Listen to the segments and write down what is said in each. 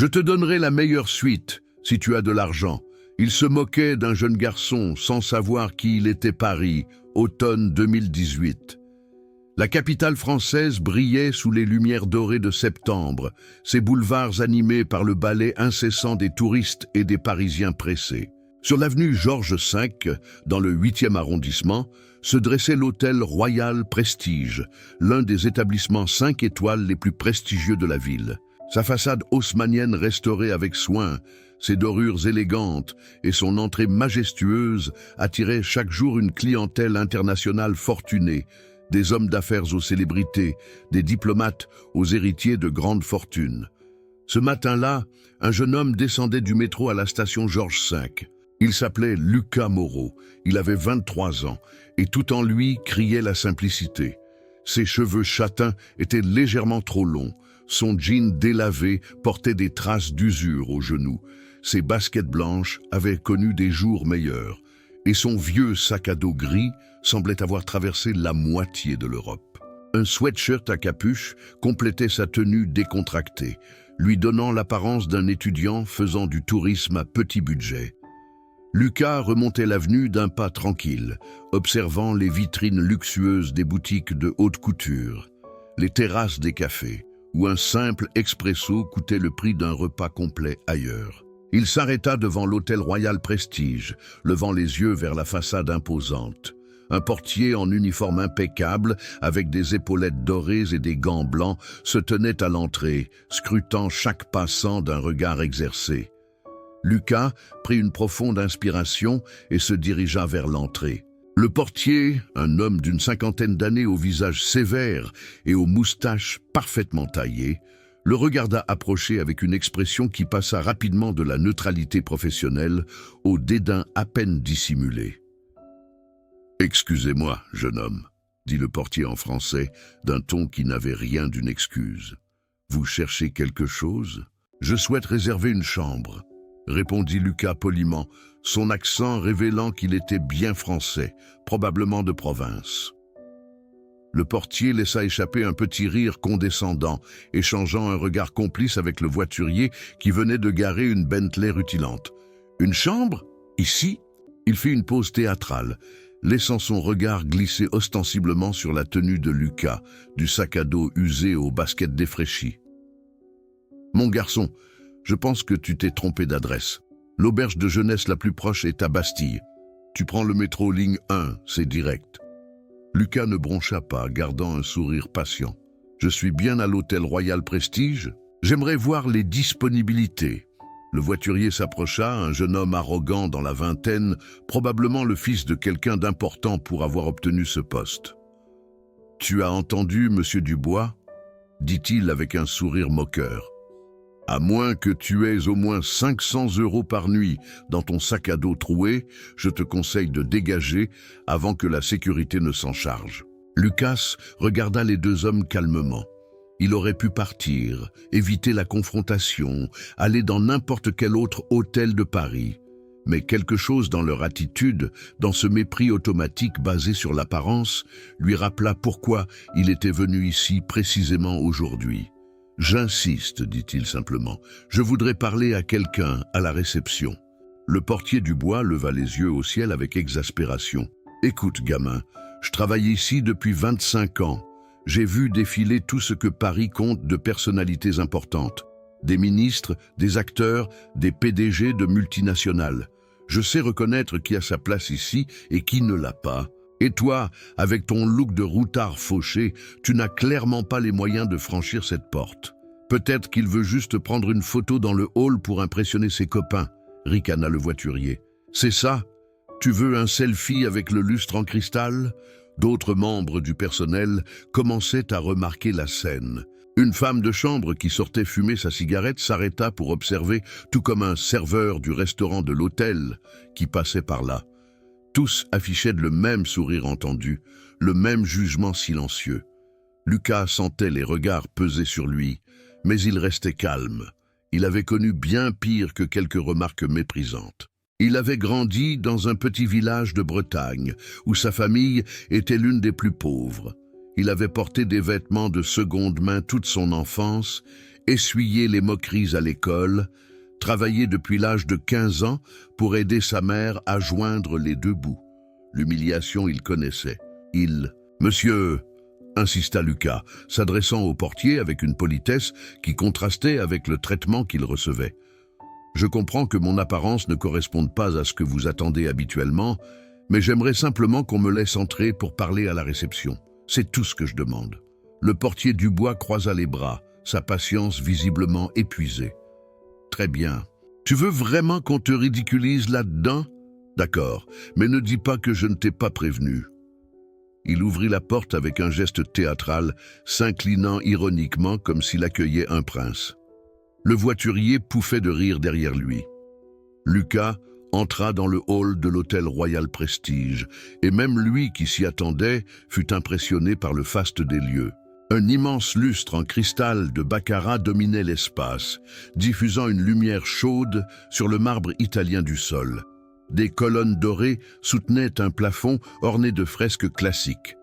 Je te donnerai la meilleure suite, si tu as de l'argent. Il se moquait d'un jeune garçon sans savoir qui il était. Paris, automne 2018. La capitale française brillait sous les lumières dorées de septembre, ses boulevards animés par le ballet incessant des touristes et des Parisiens pressés. Sur l'avenue Georges V, dans le 8e arrondissement, se dressait l'hôtel Royal Prestige, l'un des établissements 5 étoiles les plus prestigieux de la ville. Sa façade haussmannienne restaurée avec soin, ses dorures élégantes et son entrée majestueuse attiraient chaque jour une clientèle internationale fortunée, des hommes d'affaires aux célébrités, des diplomates aux héritiers de grandes fortunes. Ce matin-là, un jeune homme descendait du métro à la station Georges V. Il s'appelait Lucas Moreau, il avait 23 ans, et tout en lui criait la simplicité. Ses cheveux châtains étaient légèrement trop longs, son jean délavé portait des traces d'usure aux genoux, ses baskets blanches avaient connu des jours meilleurs, et son vieux sac à dos gris semblait avoir traversé la moitié de l'Europe. Un sweatshirt à capuche complétait sa tenue décontractée, lui donnant l'apparence d'un étudiant faisant du tourisme à petit budget. Lucas remontait l'avenue d'un pas tranquille, observant les vitrines luxueuses des boutiques de haute couture, les terrasses des cafés, où un simple expresso coûtait le prix d'un repas complet ailleurs. Il s'arrêta devant l'hôtel Royal Prestige, levant les yeux vers la façade imposante. Un portier en uniforme impeccable, avec des épaulettes dorées et des gants blancs, se tenait à l'entrée, scrutant chaque passant d'un regard exercé. Lucas prit une profonde inspiration et se dirigea vers l'entrée. Le portier, un homme d'une 50aine d'années au visage sévère et aux moustaches parfaitement taillées, le regarda approcher avec une expression qui passa rapidement de la neutralité professionnelle au dédain à peine dissimulé. « Excusez-moi, jeune homme, » dit le portier en français, d'un ton qui n'avait rien d'une excuse. « Vous cherchez quelque chose ? Je souhaite réserver une chambre. » répondit Lucas poliment, son accent révélant qu'il était bien français, probablement de province. Le portier laissa échapper un petit rire condescendant, échangeant un regard complice avec le voiturier qui venait de garer une Bentley rutilante. « Une chambre ? Ici ?» Il fit une pause théâtrale, laissant son regard glisser ostensiblement sur la tenue de Lucas, du sac à dos usé aux baskets défraîchies. « Mon garçon, je pense que tu t'es trompé d'adresse. L'auberge de jeunesse la plus proche est à Bastille. Tu prends le métro ligne 1, c'est direct. » Lucas ne broncha pas, gardant un sourire patient. « Je suis bien à l'hôtel Royal Prestige. J'aimerais voir les disponibilités. » Le voiturier s'approcha, un jeune homme arrogant dans la vingtaine, probablement le fils de quelqu'un d'important pour avoir obtenu ce poste. « Tu as entendu, monsieur Dubois ?» dit-il avec un sourire moqueur. À moins que tu aies au moins 500 € par nuit dans ton sac à dos troué, je te conseille de dégager avant que la sécurité ne s'en charge. Lucas regarda les deux hommes calmement. Il aurait pu partir, éviter la confrontation, aller dans n'importe quel autre hôtel de Paris. Mais quelque chose dans leur attitude, dans ce mépris automatique basé sur l'apparence, lui rappela pourquoi il était venu ici précisément aujourd'hui. « J'insiste, dit-il simplement. Je voudrais parler à quelqu'un à la réception. » Le portier Dubois leva les yeux au ciel avec exaspération. « Écoute, gamin, je travaille ici depuis 25 ans. J'ai vu défiler tout ce que Paris compte de personnalités importantes. Des ministres, des acteurs, des PDG de multinationales. Je sais reconnaître qui a sa place ici et qui ne l'a pas. Et toi, avec ton look de routard fauché, tu n'as clairement pas les moyens de franchir cette porte. Peut-être qu'il veut juste prendre une photo dans le hall pour impressionner ses copains, ricana le voiturier. C'est ça? Tu veux un selfie avec le lustre en cristal? D'autres membres du personnel commençaient à remarquer la scène. Une femme de chambre qui sortait fumer sa cigarette s'arrêta pour observer, tout comme un serveur du restaurant de l'hôtel qui passait par là. Tous affichaient le même sourire entendu, le même jugement silencieux. Lucas sentait les regards peser sur lui, mais il restait calme. Il avait connu bien pire que quelques remarques méprisantes. Il avait grandi dans un petit village de Bretagne, où sa famille était l'une des plus pauvres. Il avait porté des vêtements de seconde main toute son enfance, essuyer les moqueries à l'école, travailler depuis l'âge de 15 ans pour aider sa mère à joindre les deux bouts. L'humiliation, il connaissait. Monsieur, insista Lucas, s'adressant au portier avec une politesse qui contrastait avec le traitement qu'il recevait. Je comprends que mon apparence ne corresponde pas à ce que vous attendez habituellement, mais j'aimerais simplement qu'on me laisse entrer pour parler à la réception. C'est tout ce que je demande. Le portier Dubois croisa les bras, sa patience visiblement épuisée. Très bien. Tu veux vraiment qu'on te ridiculise là-dedans? D'accord, mais ne dis pas que je ne t'ai pas prévenu. Il ouvrit la porte avec un geste théâtral, s'inclinant ironiquement comme s'il accueillait un prince. Le voiturier pouffait de rire derrière lui. Lucas entra dans le hall de l'hôtel Royal Prestige, et même lui qui s'y attendait fut impressionné par le faste des lieux. Un immense lustre en cristal de baccarat dominait l'espace, diffusant une lumière chaude sur le marbre italien du sol. Des colonnes dorées soutenaient un plafond orné de fresques classiques.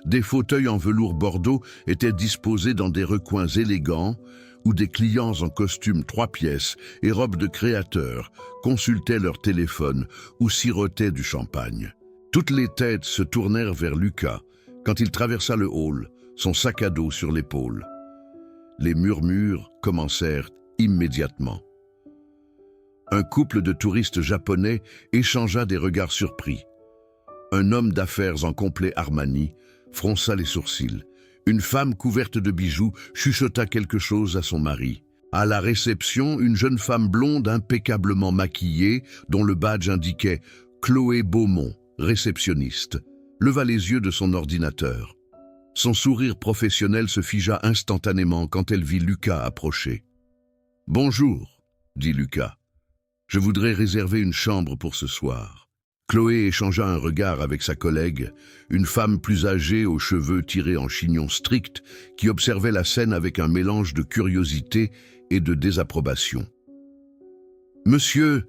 Des fauteuils en velours bordeaux étaient disposés dans des recoins élégants, où des clients en costume 3 pièces et robes de créateurs consultaient leur téléphone ou sirotaient du champagne. Toutes les têtes se tournèrent vers Lucas quand il traversa le hall, son sac à dos sur l'épaule. Les murmures commencèrent immédiatement. Un couple de touristes japonais échangea des regards surpris. Un homme d'affaires en complet Armani fronça les sourcils. Une femme couverte de bijoux chuchota quelque chose à son mari. À la réception, une jeune femme blonde impeccablement maquillée, dont le badge indiquait « Chloé Beaumont, réceptionniste », leva les yeux de son ordinateur. Son sourire professionnel se figea instantanément quand elle vit Lucas approcher. « Bonjour », dit Lucas. « Je voudrais réserver une chambre pour ce soir. » Chloé échangea un regard avec sa collègue, une femme plus âgée aux cheveux tirés en chignon strict, qui observait la scène avec un mélange de curiosité et de désapprobation. « Monsieur,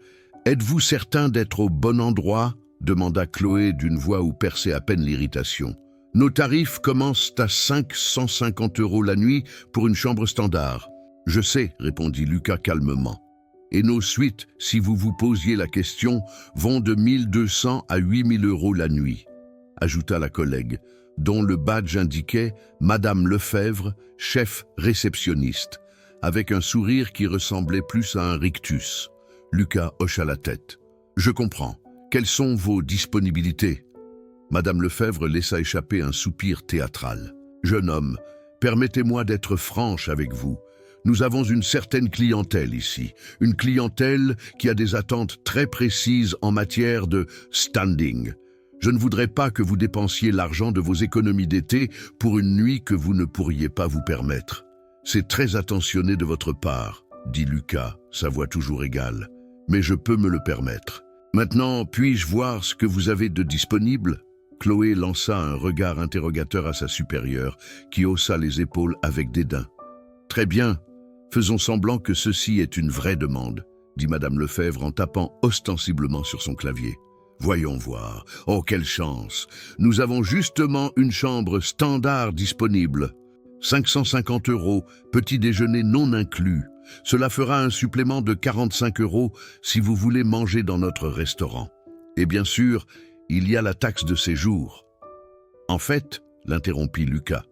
êtes-vous certain d'être au bon endroit ?» demanda Chloé d'une voix où perçait à peine l'irritation. « Nos tarifs commencent à 550 € la nuit pour une chambre standard. »« Je sais, » répondit Lucas calmement. « Et nos suites, si vous vous posiez la question, vont de 1200 à 8000 € la nuit, » ajouta la collègue, dont le badge indiquait « Madame Lefebvre, chef réceptionniste », avec un sourire qui ressemblait plus à un rictus. Lucas hocha la tête. « Je comprends. Quelles sont vos disponibilités ?» Madame Lefebvre laissa échapper un soupir théâtral. « Jeune homme, permettez-moi d'être franche avec vous. Nous avons une certaine clientèle ici, une clientèle qui a des attentes très précises en matière de standing. Je ne voudrais pas que vous dépensiez l'argent de vos économies d'été pour une nuit que vous ne pourriez pas vous permettre. C'est très attentionné de votre part, dit Lucas, sa voix toujours égale, mais je peux me le permettre. Maintenant, puis-je voir ce que vous avez de disponible ? Chloé lança un regard interrogateur à sa supérieure, qui haussa les épaules avec dédain. Très bien. Faisons semblant que ceci est une vraie demande, dit Madame Lefebvre en tapant ostensiblement sur son clavier. Voyons voir. Oh, quelle chance! Nous avons justement une chambre standard disponible. 550 €, petit déjeuner non inclus. Cela fera un supplément de 45 € si vous voulez manger dans notre restaurant. Et bien sûr, il y a la taxe de séjour. En fait, l'interrompit Lucas,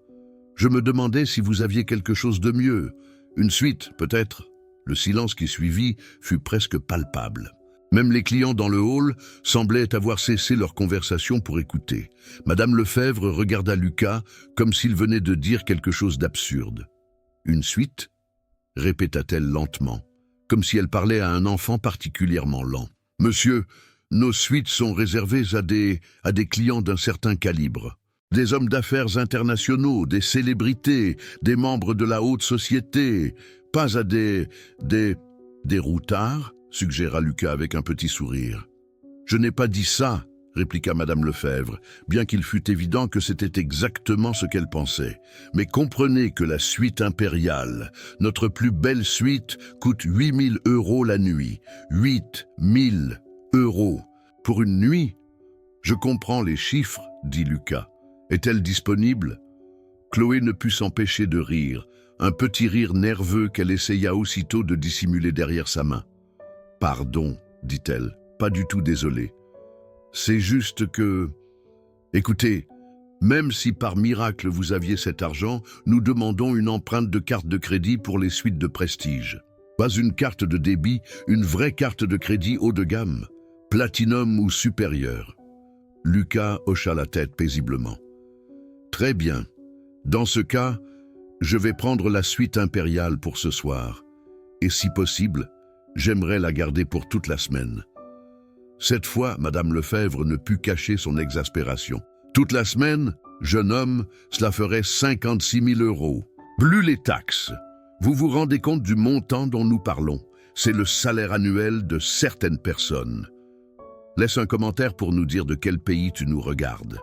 je me demandais si vous aviez quelque chose de mieux. Une suite, peut-être. Le silence qui suivit fut presque palpable. Même les clients dans le hall semblaient avoir cessé leur conversation pour écouter. Madame Lefebvre regarda Lucas comme s'il venait de dire quelque chose d'absurde. « Une suite ?» répéta-t-elle lentement, comme si elle parlait à un enfant particulièrement lent. « Monsieur, nos suites sont réservées à des clients d'un certain calibre. Des hommes d'affaires internationaux, des célébrités, des membres de la haute société, pas à des routards, suggéra Lucas avec un petit sourire. Je n'ai pas dit ça, répliqua Madame Lefebvre, bien qu'il fût évident que c'était exactement ce qu'elle pensait. Mais comprenez que la suite impériale, notre plus belle suite, coûte 8000 € la nuit. 8000 € pour une nuit. Je comprends les chiffres, dit Lucas. Est-elle disponible ? Chloé ne put s'empêcher de rire, un petit rire nerveux qu'elle essaya aussitôt de dissimuler derrière sa main. « Pardon, dit-elle, pas du tout désolée. C'est juste que... Écoutez, même si par miracle vous aviez cet argent, nous demandons une empreinte de carte de crédit pour les suites de prestige. Pas une carte de débit, une vraie carte de crédit haut de gamme, platinum ou supérieur. » Lucas hocha la tête paisiblement. « Très bien. Dans ce cas, je vais prendre la suite impériale pour ce soir. Et si possible, j'aimerais la garder pour toute la semaine. » Cette fois, Madame Lefebvre ne put cacher son exaspération. « Toute la semaine, jeune homme, cela ferait 56 000 €. Plus les taxes. Vous vous rendez compte du montant dont nous parlons? C'est le salaire annuel de certaines personnes. Laisse un commentaire pour nous dire de quel pays tu nous regardes. »«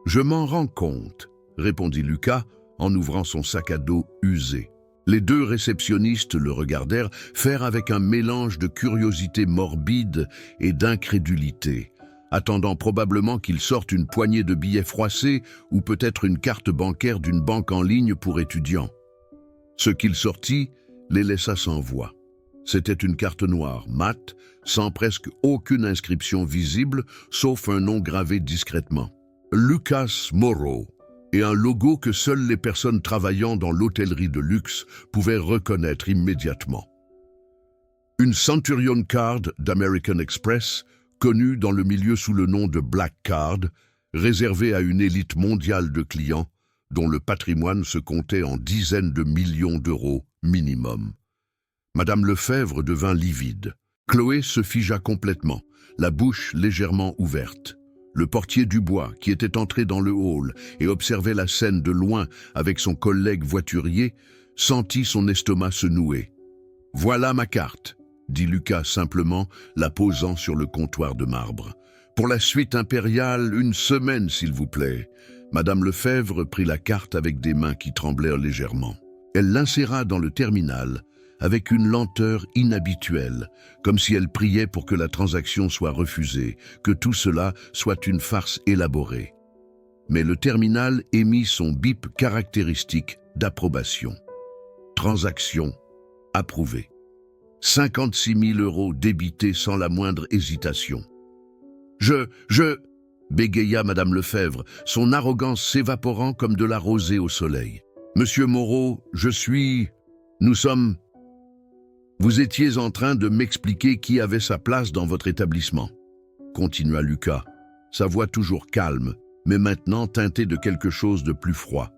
Je m'en rends compte, » répondit Lucas en ouvrant son sac à dos usé. Les deux réceptionnistes le regardèrent faire avec un mélange de curiosité morbide et d'incrédulité, attendant probablement qu'il sorte une poignée de billets froissés ou peut-être une carte bancaire d'une banque en ligne pour étudiants. Ce qu'il sortit les laissa sans voix. C'était une carte noire, mate, sans presque aucune inscription visible, sauf un nom gravé discrètement. Lucas Moreau, et un logo que seules les personnes travaillant dans l'hôtellerie de luxe pouvaient reconnaître immédiatement. Une Centurion Card d'American Express, connue dans le milieu sous le nom de Black Card, réservée à une élite mondiale de clients, dont le patrimoine se comptait en dizaines de millions d'euros minimum. Madame Lefebvre devint livide. Chloé se figea complètement, la bouche légèrement ouverte. Le portier Dubois, qui était entré dans le hall et observait la scène de loin avec son collègue voiturier, sentit son estomac se nouer. « Voilà ma carte », dit Lucas simplement, la posant sur le comptoir de marbre. « Pour la suite impériale, une semaine, s'il vous plaît. » Madame Lefebvre prit la carte avec des mains qui tremblèrent légèrement. Elle l'inséra dans le terminal avec une lenteur inhabituelle, comme si elle priait pour que la transaction soit refusée, que tout cela soit une farce élaborée. Mais le terminal émit son bip caractéristique d'approbation. Transaction approuvée. 56 000 € débités sans la moindre hésitation. Je... bégaya Madame Lefebvre, son arrogance s'évaporant comme de la rosée au soleil. « Monsieur Moreau, nous sommes... » Vous étiez en train de m'expliquer qui avait sa place dans votre établissement, continua Lucas, sa voix toujours calme, mais maintenant teintée de quelque chose de plus froid.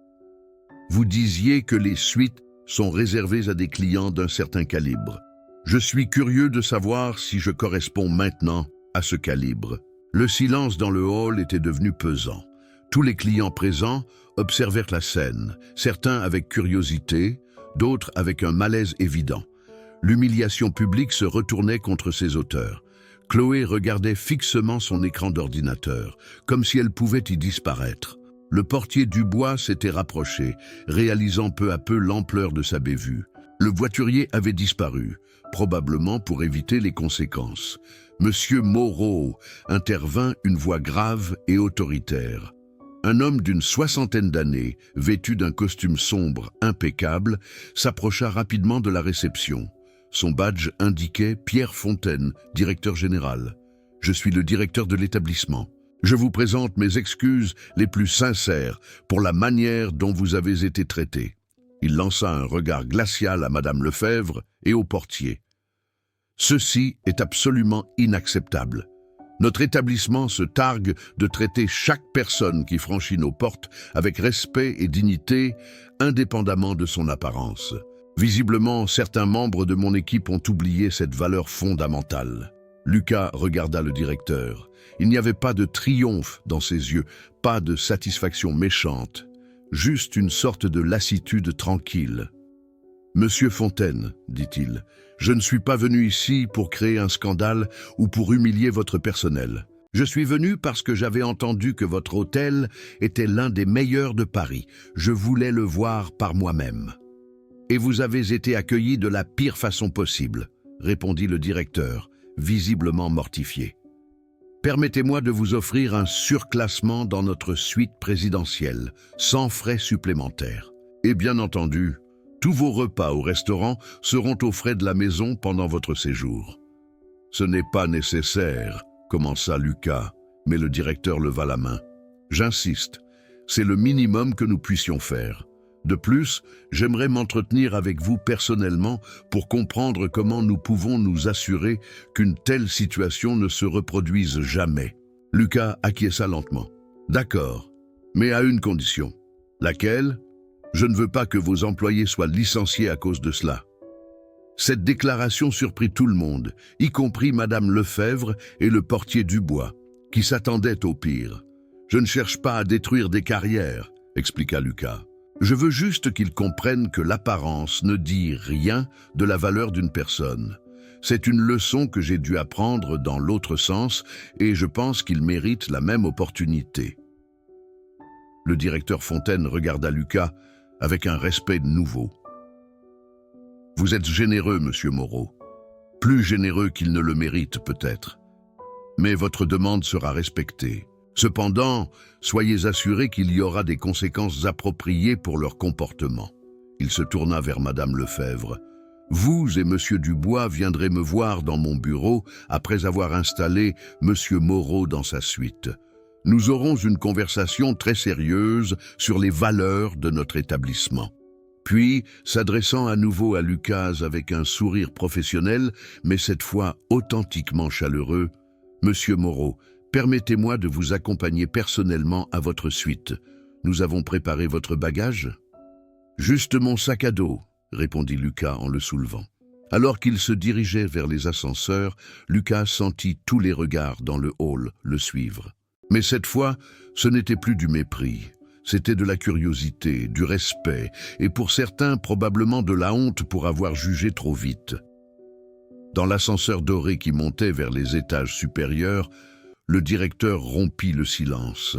Vous disiez que les suites sont réservées à des clients d'un certain calibre. Je suis curieux de savoir si je corresponds maintenant à ce calibre. Le silence dans le hall était devenu pesant. Tous les clients présents observèrent la scène, certains avec curiosité, d'autres avec un malaise évident. L'humiliation publique se retournait contre ses auteurs. Chloé regardait fixement son écran d'ordinateur, comme si elle pouvait y disparaître. Le portier Dubois s'était rapproché, réalisant peu à peu l'ampleur de sa bévue. Le voiturier avait disparu, probablement pour éviter les conséquences. Monsieur Moreau, intervint une voix grave et autoritaire. Un homme d'une soixantaine d'années, vêtu d'un costume sombre impeccable, s'approcha rapidement de la réception. Son badge indiquait Pierre Fontaine, directeur général. « Je suis le directeur de l'établissement. Je vous présente mes excuses les plus sincères pour la manière dont vous avez été traité. » Il lança un regard glacial à Madame Lefebvre et au portier. « Ceci est absolument inacceptable. Notre établissement se targue de traiter chaque personne qui franchit nos portes avec respect et dignité, indépendamment de son apparence. Visiblement, certains membres de mon équipe ont oublié cette valeur fondamentale. » Lucas regarda le directeur. Il n'y avait pas de triomphe dans ses yeux, pas de satisfaction méchante, juste une sorte de lassitude tranquille. « Monsieur Fontaine, dit-il, je ne suis pas venu ici pour créer un scandale ou pour humilier votre personnel. Je suis venu parce que j'avais entendu que votre hôtel était l'un des meilleurs de Paris. Je voulais le voir par moi-même. » « Et vous avez été accueilli de la pire façon possible, » répondit le directeur, visiblement mortifié. « Permettez-moi de vous offrir un surclassement dans notre suite présidentielle, sans frais supplémentaires. Et bien entendu, Tous vos repas au restaurant seront aux frais de la maison pendant votre séjour. Ce n'est pas nécessaire, commença Lucas, mais le directeur leva la main. J'insiste, c'est le minimum que nous puissions faire. De plus, j'aimerais m'entretenir avec vous personnellement pour comprendre comment nous pouvons nous assurer qu'une telle situation ne se reproduise jamais. Lucas acquiesça lentement. D'accord, mais à une condition. Laquelle ? Je ne veux pas que vos employés soient licenciés à cause de cela. Cette déclaration surprit tout le monde, y compris Madame Lefebvre et le portier Dubois, qui s'attendaient au pire. Je ne cherche pas à détruire des carrières, expliqua Lucas. Je veux juste qu'ils comprennent que l'apparence ne dit rien de la valeur d'une personne. C'est une leçon que j'ai dû apprendre dans l'autre sens et je pense qu'ils méritent la même opportunité. Le directeur Fontaine regarda Lucas avec un respect nouveau. Vous êtes généreux, monsieur Moreau. Plus généreux qu'il ne le mérite peut-être. Mais votre demande sera respectée. Cependant, soyez assurés qu'il y aura des conséquences appropriées pour leur comportement. Il se tourna vers Madame Lefebvre. Vous et Monsieur Dubois viendrez me voir dans mon bureau après avoir installé Monsieur Moreau dans sa suite. Nous aurons une conversation très sérieuse sur les valeurs de notre établissement. Puis, s'adressant à nouveau à Lucas avec un sourire professionnel, mais cette fois authentiquement chaleureux, « Monsieur Moreau, permettez-moi de vous accompagner personnellement à votre suite. Nous avons préparé votre bagage ?»« Juste mon sac à dos, » répondit Lucas en le soulevant. Alors qu'il se dirigeait vers les ascenseurs, Lucas sentit tous les regards dans le hall le suivre. Mais cette fois, ce n'était plus du mépris. C'était de la curiosité, du respect, et pour certains probablement de la honte pour avoir jugé trop vite. Dans l'ascenseur doré qui montait vers les étages supérieurs, le directeur rompit le silence.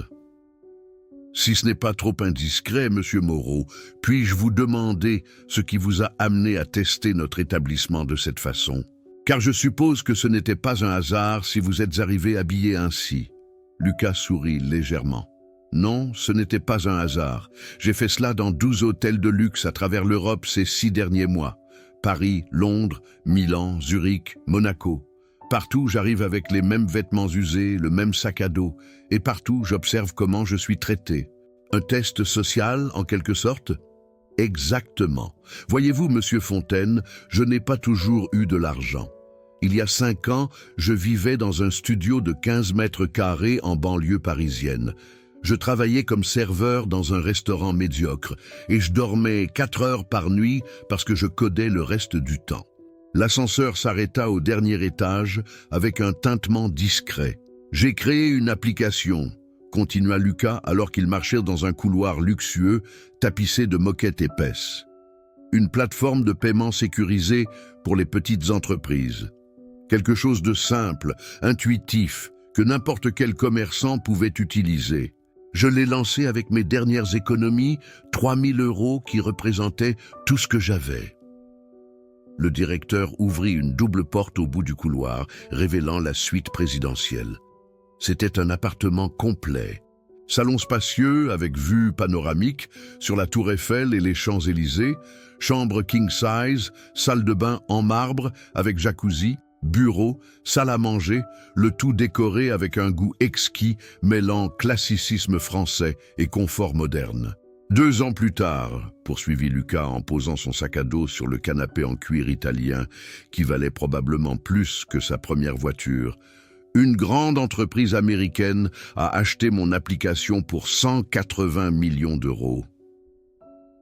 « Si ce n'est pas trop indiscret, monsieur Moreau, puis-je vous demander ce qui vous a amené à tester notre établissement de cette façon? Car je suppose que ce n'était pas un hasard si vous êtes arrivé habillé ainsi. » Lucas sourit légèrement. « Non, ce n'était pas un hasard. J'ai fait cela dans 12 hôtels de luxe à travers l'Europe ces 6 derniers mois. Paris, Londres, Milan, Zurich, Monaco. Partout, j'arrive avec les mêmes vêtements usés, le même sac à dos. Et partout, j'observe comment je suis traité. Un test social, en quelque sorte ? Exactement. Voyez-vous, monsieur Fontaine, je n'ai pas toujours eu de l'argent. Il y a 5 ans, je vivais dans un studio de 15 mètres carrés en banlieue parisienne. Je travaillais comme serveur dans un restaurant médiocre et je dormais 4 heures par nuit parce que je codais le reste du temps. L'ascenseur s'arrêta au dernier étage avec un tintement discret. « J'ai créé une application », continua Lucas alors qu'ils marchaient dans un couloir luxueux tapissé de moquettes épaisses. « Une plateforme de paiement sécurisée pour les petites entreprises. Quelque chose de simple, intuitif, que n'importe quel commerçant pouvait utiliser. Je l'ai lancé avec mes dernières économies, 3 000 € qui représentaient tout ce que j'avais. » Le directeur ouvrit une double porte au bout du couloir, révélant la suite présidentielle. C'était un appartement complet. Salon spacieux avec vue panoramique sur la Tour Eiffel et les Champs-Élysées, chambre king size, salle de bain en marbre avec jacuzzi, bureau, salle à manger, le tout décoré avec un goût exquis mêlant classicisme français et confort moderne. 2 ans plus tard, poursuivit Lucas en posant son sac à dos sur le canapé en cuir italien qui valait probablement plus que sa première voiture, une grande entreprise américaine a acheté mon application pour 180 millions d'euros.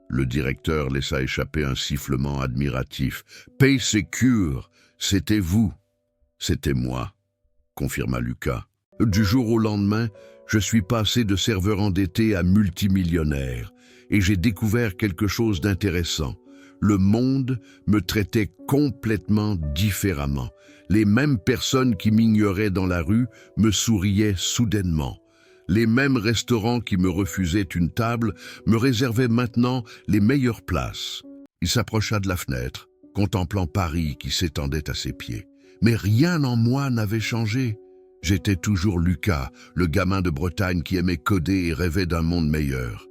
Le directeur laissa échapper un sifflement admiratif. « PaySecure, c'était vous. »« C'était moi, » confirma Lucas. « Du jour au lendemain, je suis passé de serveur endetté à multimillionnaire et j'ai découvert quelque chose d'intéressant. Le monde me traitait complètement différemment. Les mêmes personnes qui m'ignoraient dans la rue me souriaient soudainement. Les mêmes restaurants qui me refusaient une table me réservaient maintenant les meilleures places. » Il s'approcha de la fenêtre, contemplant Paris qui s'étendait à ses pieds. Mais rien en moi n'avait changé. J'étais toujours Lucas, le gamin de Bretagne qui aimait coder et rêvait d'un monde meilleur.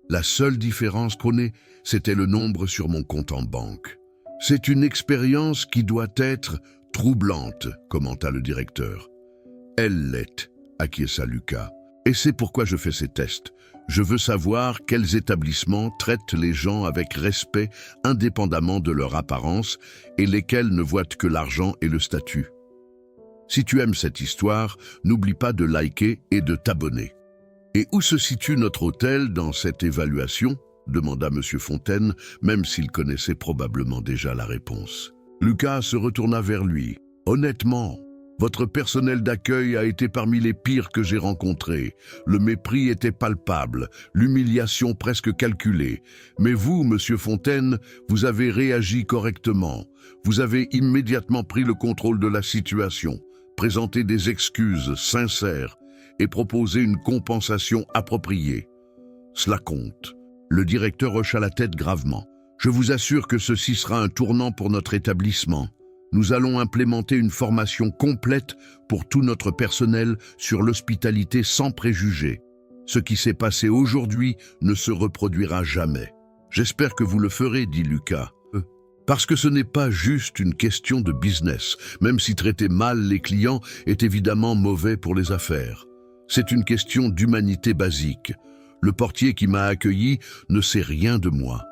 La seule différence qu'on ait, c'était le nombre sur mon compte en banque. C'est une expérience qui doit être troublante, commenta le directeur. Elle l'est, acquiesça Lucas. Et c'est pourquoi je fais ces tests. Je veux savoir quels établissements traitent les gens avec respect indépendamment de leur apparence et lesquels ne voient que l'argent et le statut. Si tu aimes cette histoire, n'oublie pas de liker et de t'abonner. Et où se situe notre hôtel dans cette évaluation ? Demanda M. Fontaine, même s'il connaissait probablement déjà la réponse. Lucas se retourna vers lui. Honnêtement, votre personnel d'accueil a été parmi les pires que j'ai rencontrés. Le mépris était palpable, l'humiliation presque calculée. Mais vous, Monsieur Fontaine, vous avez réagi correctement. Vous avez immédiatement pris le contrôle de la situation, présenté des excuses sincères et proposé une compensation appropriée. Cela compte. Le directeur hocha la tête gravement. Je vous assure que ceci sera un tournant pour notre établissement. Nous allons implémenter une formation complète pour tout notre personnel sur l'hospitalité sans préjugés. Ce qui s'est passé aujourd'hui ne se reproduira jamais. J'espère que vous le ferez, dit Lucas. Parce que ce n'est pas juste une question de business, même si traiter mal les clients est évidemment mauvais pour les affaires. C'est une question d'humanité basique. Le portier qui m'a accueilli ne sait rien de moi.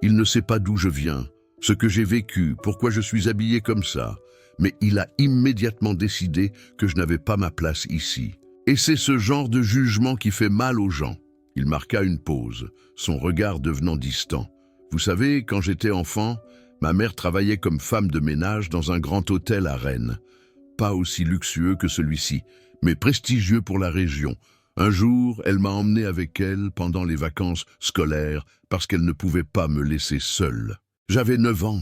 Il ne sait pas d'où je viens, ce que j'ai vécu, pourquoi je suis habillé comme ça. Mais il a immédiatement décidé que je n'avais pas ma place ici. Et c'est ce genre de jugement qui fait mal aux gens. Il marqua une pause, son regard devenant distant. Vous savez, quand j'étais enfant, ma mère travaillait comme femme de ménage dans un grand hôtel à Rennes. Pas aussi luxueux que celui-ci, mais prestigieux pour la région. Un jour, elle m'a emmené avec elle pendant les vacances scolaires parce qu'elle ne pouvait pas me laisser seule. J'avais 9 ans.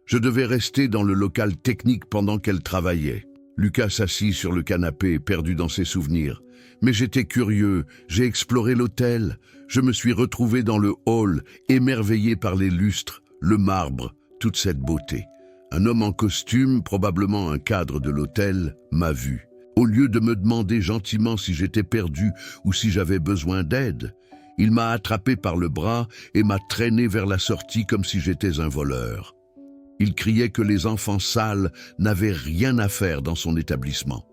Je devais rester dans le local technique pendant qu'elle travaillait. Lucas s'assit sur le canapé, perdu dans ses souvenirs. Mais j'étais curieux, j'ai exploré l'hôtel. Je me suis retrouvé dans le hall, émerveillé par les lustres, le marbre, toute cette beauté. Un homme en costume, probablement un cadre de l'hôtel, m'a vu. Au lieu de me demander gentiment si j'étais perdu ou si j'avais besoin d'aide, il m'a attrapé par le bras et m'a traîné vers la sortie comme si j'étais un voleur. Il criait que les enfants sales n'avaient rien à faire dans son établissement.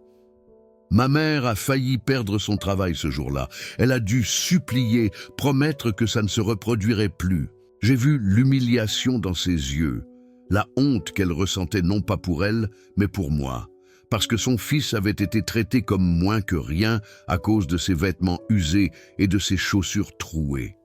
Ma mère a failli perdre son travail ce jour-là. Elle a dû supplier, promettre que ça ne se reproduirait plus. J'ai vu l'humiliation dans ses yeux, la honte qu'elle ressentait non pas pour elle, mais pour moi. Parce que son fils avait été traité comme moins que rien à cause de ses vêtements usés et de ses chaussures trouées.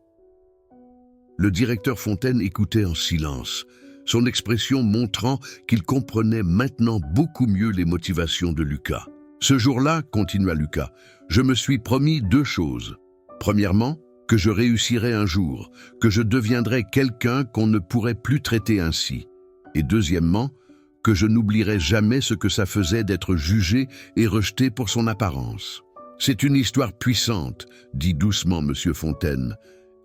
Le directeur Fontaine écoutait en silence, son expression montrant qu'il comprenait maintenant beaucoup mieux les motivations de Lucas. Ce jour-là, continua Lucas, je me suis promis 2 choses. Premièrement, que je réussirais un jour, que je deviendrais quelqu'un qu'on ne pourrait plus traiter ainsi. Et deuxièmement, que je n'oublierai jamais ce que ça faisait d'être jugé et rejeté pour son apparence. C'est une histoire puissante, dit doucement M. Fontaine,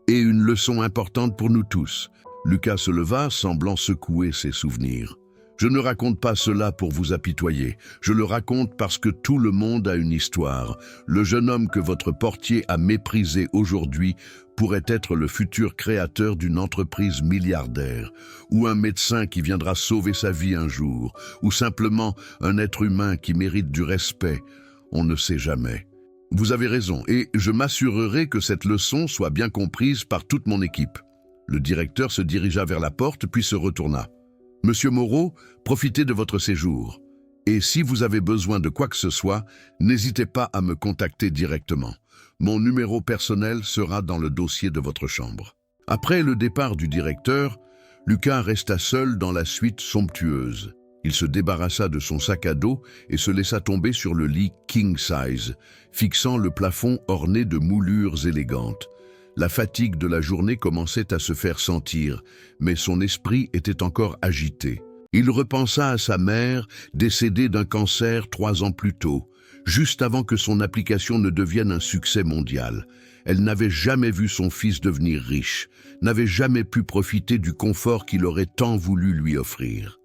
et une leçon importante pour nous tous. Lucas se leva, semblant secouer ses souvenirs. Je ne raconte pas cela pour vous apitoyer, je le raconte parce que tout le monde a une histoire. Le jeune homme que votre portier a méprisé aujourd'hui pourrait être le futur créateur d'une entreprise milliardaire, ou un médecin qui viendra sauver sa vie un jour, ou simplement un être humain qui mérite du respect. On ne sait jamais. Vous avez raison, et je m'assurerai que cette leçon soit bien comprise par toute mon équipe. Le directeur se dirigea vers la porte, puis se retourna. Monsieur Moreau, profitez de votre séjour. Et si vous avez besoin de quoi que ce soit, n'hésitez pas à me contacter directement. Mon numéro personnel sera dans le dossier de votre chambre. Après le départ du directeur, Lucas resta seul dans la suite somptueuse. Il se débarrassa de son sac à dos et se laissa tomber sur le lit king size, fixant le plafond orné de moulures élégantes. La fatigue de la journée commençait à se faire sentir, mais son esprit était encore agité. Il repensa à sa mère, décédée d'un cancer 3 ans plus tôt, juste avant que son application ne devienne un succès mondial. Elle n'avait jamais vu son fils devenir riche, n'avait jamais pu profiter du confort qu'il aurait tant voulu lui offrir.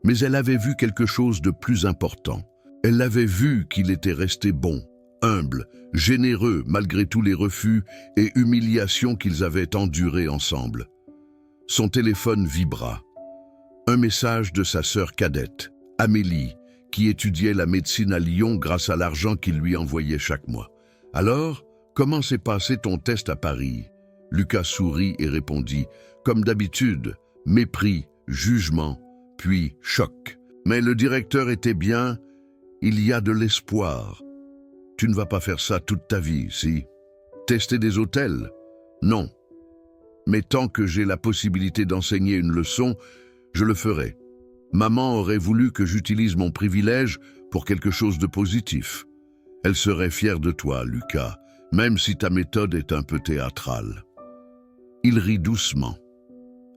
Mais elle avait vu quelque chose de plus important. Elle avait vu qu'il était resté bon, humble, généreux malgré tous les refus et humiliations qu'ils avaient endurés ensemble. Son téléphone vibra. Un message de sa sœur cadette, Amélie, qui étudiait la médecine à Lyon grâce à l'argent qu'il lui envoyait chaque mois. « Alors, comment s'est passé ton test à Paris ?» Lucas sourit et répondit, comme d'habitude, mépris, jugement, puis choc. Mais le directeur était bien, il y a de l'espoir. Tu ne vas pas faire ça toute ta vie, si? Tester des hôtels? Non. Mais tant que j'ai la possibilité d'enseigner une leçon, je le ferai. Maman aurait voulu que j'utilise mon privilège pour quelque chose de positif. Elle serait fière de toi, Lucas, même si ta méthode est un peu théâtrale. Il rit doucement.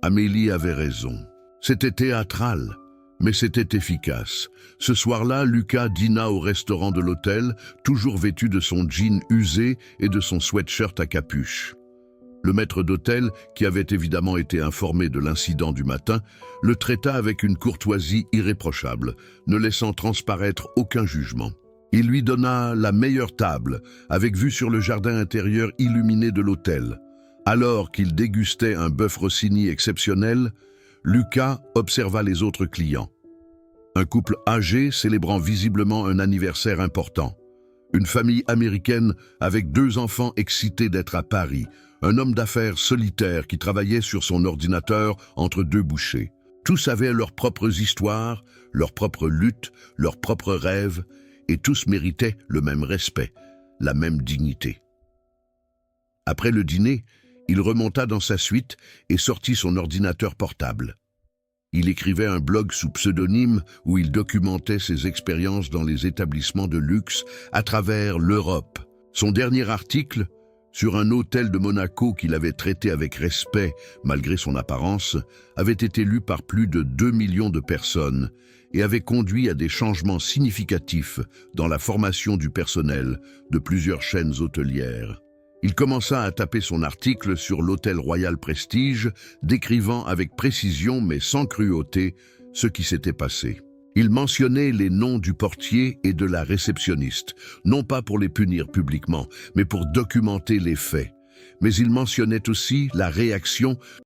Amélie avait raison. C'était théâtral, mais c'était efficace. Ce soir-là, Lucas dîna au restaurant de l'hôtel, toujours vêtu de son jean usé et de son sweatshirt à capuche. Le maître d'hôtel, qui avait évidemment été informé de l'incident du matin, le traita avec une courtoisie irréprochable, ne laissant transparaître aucun jugement. Il lui donna la meilleure table, avec vue sur le jardin intérieur illuminé de l'hôtel. Alors qu'il dégustait un bœuf rossini exceptionnel, Lucas observa les autres clients. Un couple âgé célébrant visiblement un anniversaire important. Une famille américaine avec 2 enfants excités d'être à Paris. Un homme d'affaires solitaire qui travaillait sur son ordinateur entre 2 bouchées. Tous avaient leurs propres histoires, leurs propres luttes, leurs propres rêves, et tous méritaient le même respect, la même dignité. Après le dîner, il remonta dans sa suite et sortit son ordinateur portable. Il écrivait un blog sous pseudonyme où il documentait ses expériences dans les établissements de luxe à travers l'Europe. Son dernier article, sur un hôtel de Monaco qu'il avait traité avec respect malgré son apparence, avait été lu par plus de 2 millions de personnes et avait conduit à des changements significatifs dans la formation du personnel de plusieurs chaînes hôtelières. Il commença à taper son article sur l'Hôtel Royal Prestige, décrivant avec précision mais sans cruauté ce qui s'était passé. Il mentionnait les noms du portier et de la réceptionniste, non pas pour les punir publiquement, mais pour documenter les faits. Mais il mentionnait aussi la réaction